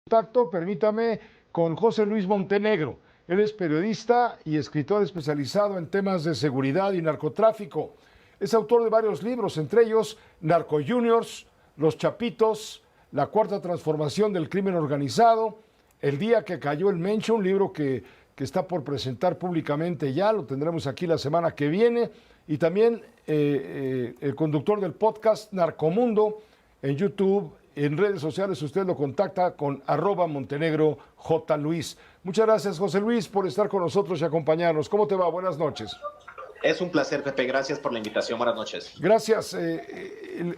Contacto, permítame, con José Luis Montenegro. Él es periodista y escritor especializado en temas de seguridad y narcotráfico. Es autor de varios libros, entre ellos Narco Juniors, Los Chapitos, La Cuarta Transformación del Crimen Organizado, El Día que Cayó el Mencho, un libro que está por presentar públicamente ya, lo tendremos aquí la semana que viene, y también el conductor del podcast Narcomundo en YouTube. En redes sociales usted lo contacta con @MontenegroJLuis. Muchas gracias, José Luis, por estar con nosotros y acompañarnos. ¿Cómo te va? Buenas noches. Es un placer, Pepe. Gracias por la invitación. Buenas noches. Gracias.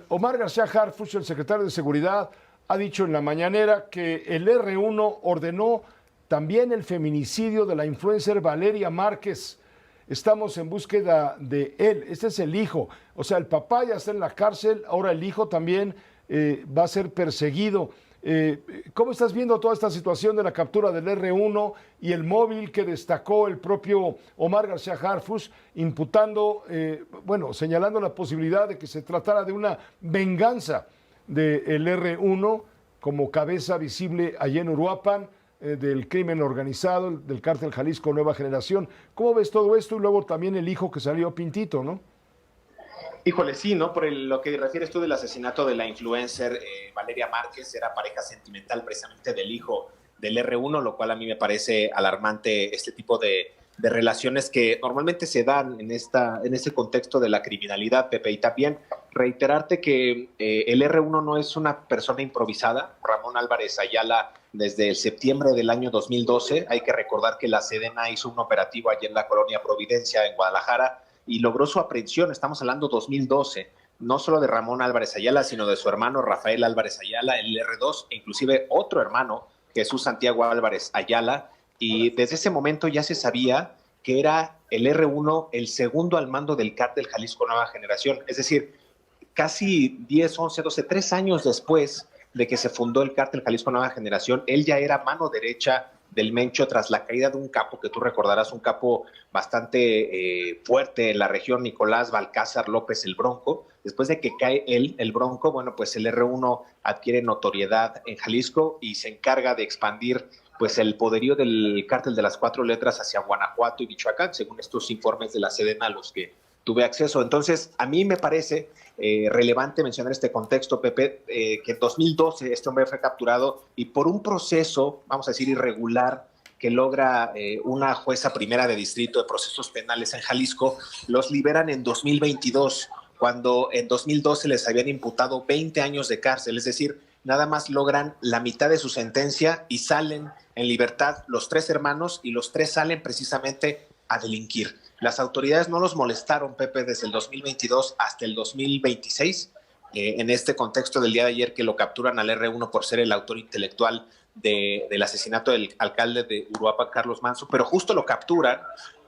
Omar García Harfuch, el secretario de Seguridad, ha dicho en la mañanera que el R1 ordenó también el feminicidio de la influencer Valeria Márquez. Estamos en búsqueda de él. Este es el hijo. O sea, el papá ya está en la cárcel, ahora el hijo también va a ser perseguido. ¿Cómo estás viendo toda esta situación de la captura del R1 y el móvil que destacó el propio Omar García Harfuch, imputando, señalando la posibilidad de que se tratara de una venganza del R1 como cabeza visible allá en Uruapan, del crimen organizado, del cártel Jalisco Nueva Generación? ¿Cómo ves todo esto? Y luego también el hijo que salió pintito, ¿no? Híjole, sí, ¿no? Por lo que refieres tú del asesinato de la influencer Valeria Márquez, era pareja sentimental precisamente del hijo del R1, lo cual a mí me parece alarmante, este tipo de relaciones que normalmente se dan en este contexto de la criminalidad, Pepe. Y también reiterarte que el R1 no es una persona improvisada. Ramón Álvarez Ayala, desde septiembre del año 2012, hay que recordar que la Sedena hizo un operativo allí en la colonia Providencia, en Guadalajara, y logró su aprehensión. Estamos hablando 2012, no solo de Ramón Álvarez Ayala, sino de su hermano Rafael Álvarez Ayala, el R2, e inclusive otro hermano, Jesús Santiago Álvarez Ayala, y desde ese momento ya se sabía que era el R1 el segundo al mando del cártel Jalisco Nueva Generación, es decir, casi 10, 11, 12, 3 años después de que se fundó el cártel Jalisco Nueva Generación, él ya era mano derecha del Mencho tras la caída de un capo que tú recordarás, un capo bastante fuerte en la región, Nicolás Balcázar López el Bronco. Después de que cae él, el Bronco, bueno, pues el R1 adquiere notoriedad en Jalisco y se encarga de expandir pues el poderío del cártel de las 4 letras hacia Guanajuato y Michoacán, según estos informes de la Sedena a los que tuve acceso. Entonces, a mí me parece relevante mencionar este contexto, Pepe, que en 2012 este hombre fue capturado y por un proceso, vamos a decir, irregular, que logra una jueza primera de distrito de procesos penales en Jalisco, los liberan en 2022, cuando en 2012 les habían imputado 20 años de cárcel, es decir, nada más logran la mitad de su sentencia y salen en libertad los 3 hermanos, y los 3 salen precisamente a delinquir. Las autoridades no los molestaron, Pepe, desde el 2022 hasta el 2026, en este contexto del día de ayer que lo capturan al R1 por ser el autor intelectual del asesinato del alcalde de Uruapan, Carlos Manso, pero justo lo capturan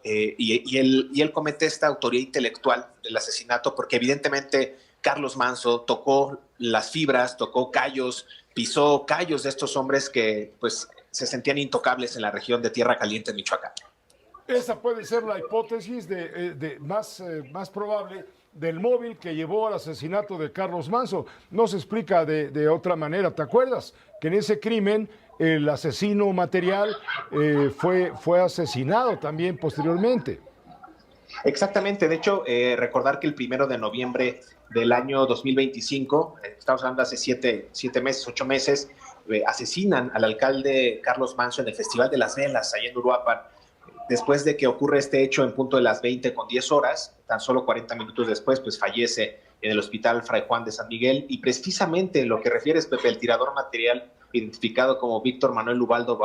y él comete esta autoría intelectual del asesinato porque evidentemente Carlos Manso tocó las fibras, tocó callos, pisó callos de estos hombres que pues se sentían intocables en la región de Tierra Caliente, en Michoacán. Esa puede ser la hipótesis más probable del móvil que llevó al asesinato de Carlos Manso. No se explica de otra manera. ¿Te acuerdas que en ese crimen el asesino material fue asesinado también posteriormente? Exactamente. De hecho, recordar que el 1 de noviembre del año 2025, estamos hablando de hace 7 meses, 8 meses, asesinan al alcalde Carlos Manso en el Festival de las Velas, allá en Uruapan. Después de que ocurre este hecho en punto de las 20:10, tan solo 40 minutos después, pues fallece en el Hospital Fray Juan de San Miguel. Y precisamente lo que refieres, Pepe, el tirador material, identificado como Víctor Manuel Ubaldo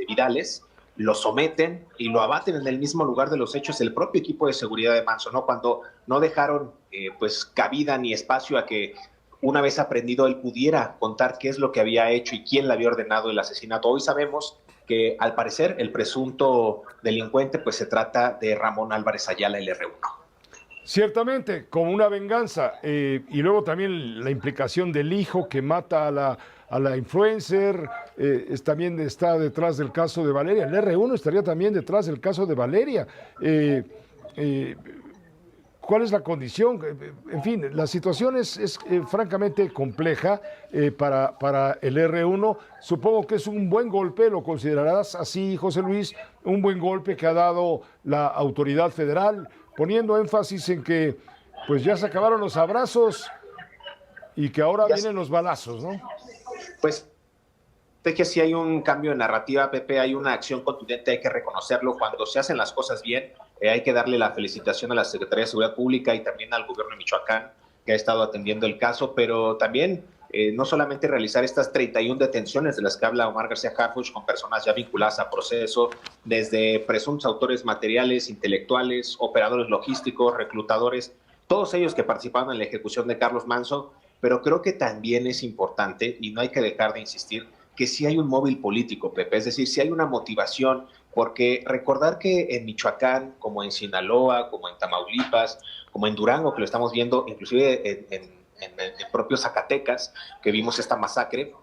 Vidales, lo someten y lo abaten en el mismo lugar de los hechos el propio equipo de seguridad de Manso, ¿no? Cuando no dejaron pues cabida ni espacio a que una vez aprendido él pudiera contar qué es lo que había hecho y quién le había ordenado el asesinato. Hoy sabemos que al parecer el presunto delincuente pues se trata de Ramón Álvarez Ayala, el R1. Ciertamente, como una venganza. Y luego también la implicación del hijo que mata a la influencer, también está detrás del caso de Valeria. El R1 estaría también detrás del caso de Valeria. ¿Cuál es la condición? En fin, la situación es francamente compleja para el R1. Supongo que es un buen golpe, lo considerarás así, José Luis, un buen golpe que ha dado la autoridad federal, poniendo énfasis en que pues ya se acabaron los abrazos y que ahora vienen los balazos, ¿no? Pues de que si hay un cambio de narrativa, Pepe, hay una acción contundente, hay que reconocerlo. Cuando se hacen las cosas bien, hay que darle la felicitación a la Secretaría de Seguridad Pública y también al gobierno de Michoacán, que ha estado atendiendo el caso, pero también no solamente realizar estas 31 detenciones de las que habla Omar García Harfuch con personas ya vinculadas a proceso, desde presuntos autores materiales, intelectuales, operadores logísticos, reclutadores, todos ellos que participaron en la ejecución de Carlos Manso, pero creo que también es importante, y no hay que dejar de insistir, que sí hay un móvil político, Pepe, es decir, sí hay una motivación, porque recordar que en Michoacán, como en Sinaloa, como en Tamaulipas, como en Durango, que lo estamos viendo inclusive en propio Zacatecas, que vimos esta masacre,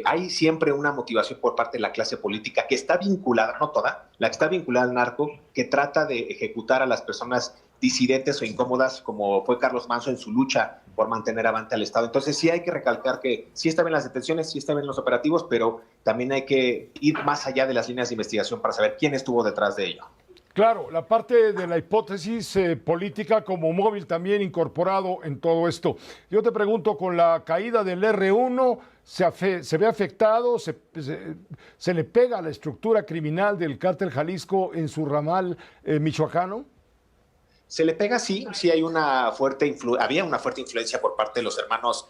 hay siempre una motivación por parte de la clase política que está vinculada, no toda, la que está vinculada al narco, que trata de ejecutar a las personas disidentes o incómodas, como fue Carlos Manso en su lucha por mantener avante al Estado. Entonces sí hay que recalcar que sí está bien las detenciones, sí está bien los operativos, pero también hay que ir más allá de las líneas de investigación para saber quién estuvo detrás de ello. Claro, la parte de la hipótesis política como móvil también incorporado en todo esto. Yo te pregunto, con la caída del R1, ¿se ve afectado? ¿Se le pega a la estructura criminal del cártel Jalisco en su ramal michoacano? Se le pega, sí, sí hay había una fuerte influencia por parte de los hermanos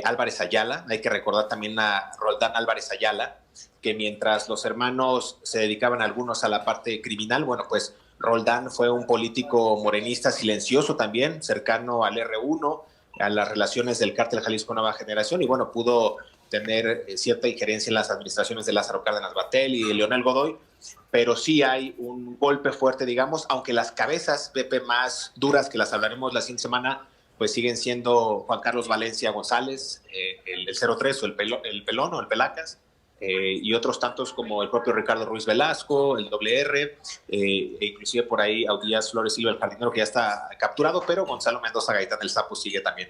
Álvarez Ayala. Hay que recordar también a Roldán Álvarez Ayala, que mientras los hermanos se dedicaban algunos a la parte criminal, bueno, pues Roldán fue un político morenista silencioso también, cercano al R1, a las relaciones del cártel Jalisco Nueva Generación, y bueno, pudo tener cierta injerencia en las administraciones de Lázaro Cárdenas Batel y de Leonel Godoy, pero sí hay un golpe fuerte, digamos, aunque las cabezas, Pepe, más duras, que las hablaremos la siguiente semana, pues siguen siendo Juan Carlos Valencia González, el 03 o el Pelón o el Pelacas, y otros tantos como el propio Ricardo Ruiz Velasco, el WR, e inclusive por ahí Audías Flores Silva, el jardinero, que ya está capturado, pero Gonzalo Mendoza Gaitán el Sapo sigue también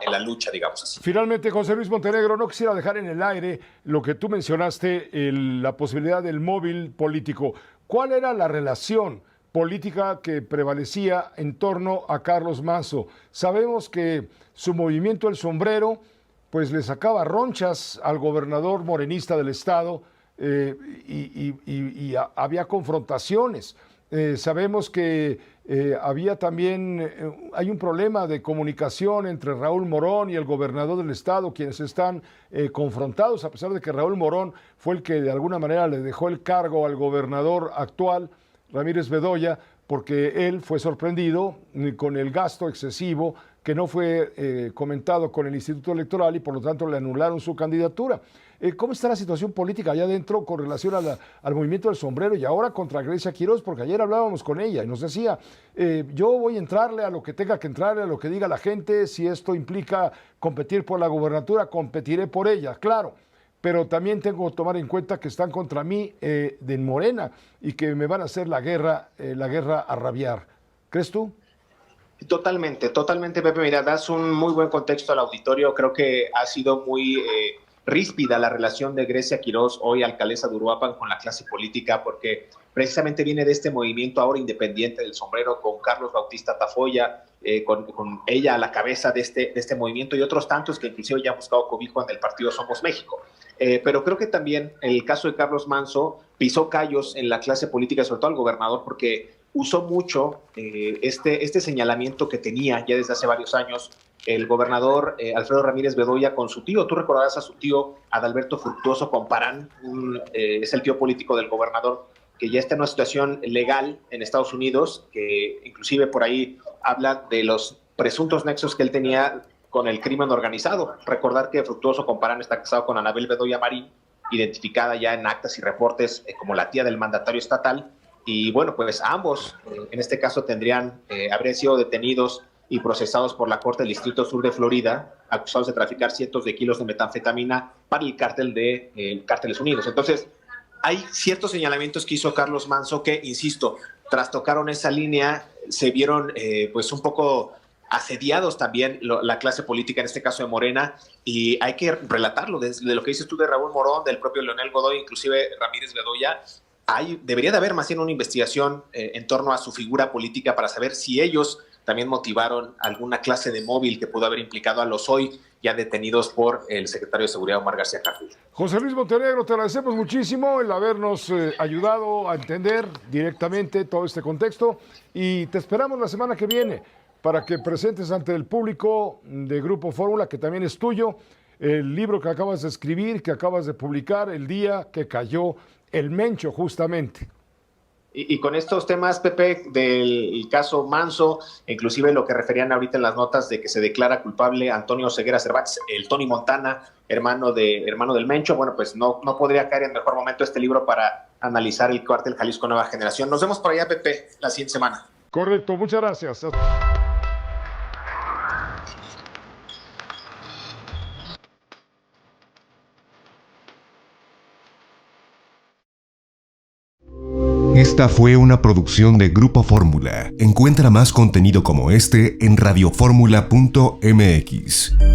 en la lucha, digamos así. Finalmente, José Luis Montenegro, no quisiera dejar en el aire lo que tú mencionaste, la posibilidad del móvil político. ¿Cuál era la relación política que prevalecía en torno a Carlos Manso? Sabemos que su movimiento El Sombrero pues le sacaba ronchas al gobernador morenista del estado y había confrontaciones. Sabemos que había también, hay un problema de comunicación entre Raúl Morón y el gobernador del estado, quienes están confrontados, a pesar de que Raúl Morón fue el que de alguna manera le dejó el cargo al gobernador actual, Ramírez Bedoya, porque él fue sorprendido con el gasto excesivo que no fue comentado con el Instituto Electoral y por lo tanto le anularon su candidatura. ¿Cómo está la situación política allá adentro con relación al movimiento del sombrero y ahora contra Grecia Quiroz? Porque ayer hablábamos con ella y nos decía, yo voy a entrarle a lo que tenga que entrarle, a lo que diga la gente, si esto implica competir por la gubernatura, competiré por ella, claro. Pero también tengo que tomar en cuenta que están contra mí de Morena y que me van a hacer la guerra a rabiar. ¿Crees tú? Totalmente, Pepe. Mira, das un muy buen contexto al auditorio. Creo que ha sido muy ríspida la relación de Grecia Quiroz, hoy alcaldesa de Uruapan, con la clase política, porque precisamente viene de este movimiento ahora independiente del sombrero, con Carlos Bautista Tafoya, con ella a la cabeza de este movimiento y otros tantos que inclusive ya han buscado cobijo en el partido Somos México. Pero creo que también el caso de Carlos Manso pisó callos en la clase política, sobre todo al gobernador, porque usó mucho este señalamiento que tenía ya desde hace varios años el gobernador Alfredo Ramírez Bedoya con su tío. Tú recordarás a su tío Adalberto Fructuoso Comparán, es el tío político del gobernador, que ya está en una situación legal en Estados Unidos, que inclusive por ahí habla de los presuntos nexos que él tenía con el crimen organizado. Recordar que Fructuoso Comparán está casado con Anabel Bedoya Marín, identificada ya en actas y reportes como la tía del mandatario estatal, y bueno, pues ambos en este caso habrían sido detenidos y procesados por la Corte del Distrito Sur de Florida, acusados de traficar cientos de kilos de metanfetamina para el cártel de Cárteles Unidos. Entonces, hay ciertos señalamientos que hizo Carlos Manso que, insisto, trastocaron esa línea, se vieron pues un poco asediados también la clase política, en este caso de Morena, y hay que relatarlo desde lo que dices tú de Raúl Morón, del propio Leonel Godoy, inclusive Ramírez Bedoya. Debería de haber más bien una investigación en torno a su figura política para saber si ellos también motivaron alguna clase de móvil que pudo haber implicado a los hoy ya detenidos por el secretario de Seguridad, Omar García Harfuch. José Luis Montenegro, te agradecemos muchísimo el habernos ayudado a entender directamente todo este contexto y te esperamos la semana que viene para que presentes ante el público de Grupo Fórmula, que también es tuyo, el libro que acabas de escribir, que acabas de publicar el día que cayó el Mencho, justamente. Y con estos temas, Pepe, del caso Manso, inclusive lo que referían ahorita en las notas de que se declara culpable Antonio Ceguera Cervantes, el Tony Montana, hermano del Mencho, bueno, pues no podría caer en mejor momento este libro para analizar el cártel Jalisco Nueva Generación. Nos vemos por allá, Pepe, la siguiente semana. Correcto, muchas gracias. Esta fue una producción de Grupo Fórmula. Encuentra más contenido como este en radioformula.mx.